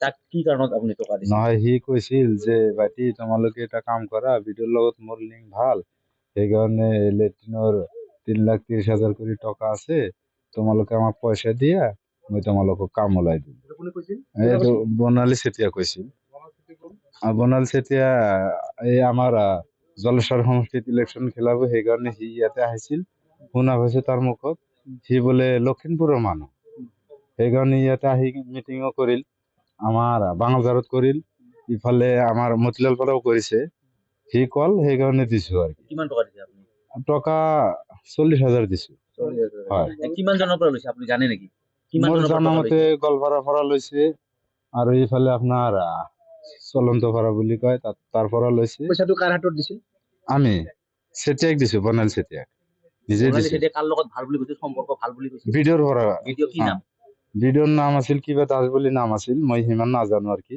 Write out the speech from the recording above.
তাক কি কাৰণত আপুনি টকা দিছিল? নহয় সি কৈছিল যে ভাইটি তোমালোকে এটা কাম কৰা ভিডিঅ'ৰ লগত মোৰ লিংক ভাল সেইকাৰণে লেট্ৰিনৰ 3,30,000 কৰি টকা আছে তোমালোকে আমাক পইচা দিয়া মই তোমালোকক কাম ওলাই দিম। কোনে কৈছিল? এইটো বৰ্ণালী চেতিয়া কৈছিল। বৰ্ণালী চেতিয়া এই আমাৰ জলেশ্বৰ সমষ্টিত ইলেকশ্যন খেলাব সেইকাৰণে সি ইয়াতে আহিছিল। শুনা পাইছো তাৰ মুখত সি বোলে লখিমপুৰৰ মানুহ সেইকাৰণে ইয়াতে আহি মিটিঙো কৰিল আমাৰ বাঙালঝাৰত কৰিল ইফালে আমাৰ মতিলাল পৰাও কৰিছে সি কল সেইকাৰণে দিছো আৰু কি। কিমান টকা দিছে আপুনি? টকা 40,000 দিছো। 40,000 হয়। কিমান জনৰ পৰা লৈছে আপুনি জানে নেকি? কিমান মোৰ জনৰ পৰা জানা টকা মতে লৈছে? গোৱালপাৰাৰ পৰা লৈছে আৰু এইফালে আপোনাৰ চলন্তপাৰা বুলি কয় তাৰ পৰা লৈছে। পইচাটো কাৰ হাতত দিছিল? আমি চেতিয়াক দিছো বৰ্ণালী চেতিয়াক নিজে বৰ্ণালী দিছো। চেতিয়া কাৰ লগত ভাল বুলি কৈছিল? সম্পৰ্ক ভাল বুলি কৈছিল? ভিডিঅ'ৰ পৰা ভিডিঅ' কি নাম? ভিডিঅ'ৰ নাম আছিল কিবা দাস বুলি নাম আছিল মই সিমান নাজানো আৰু কি।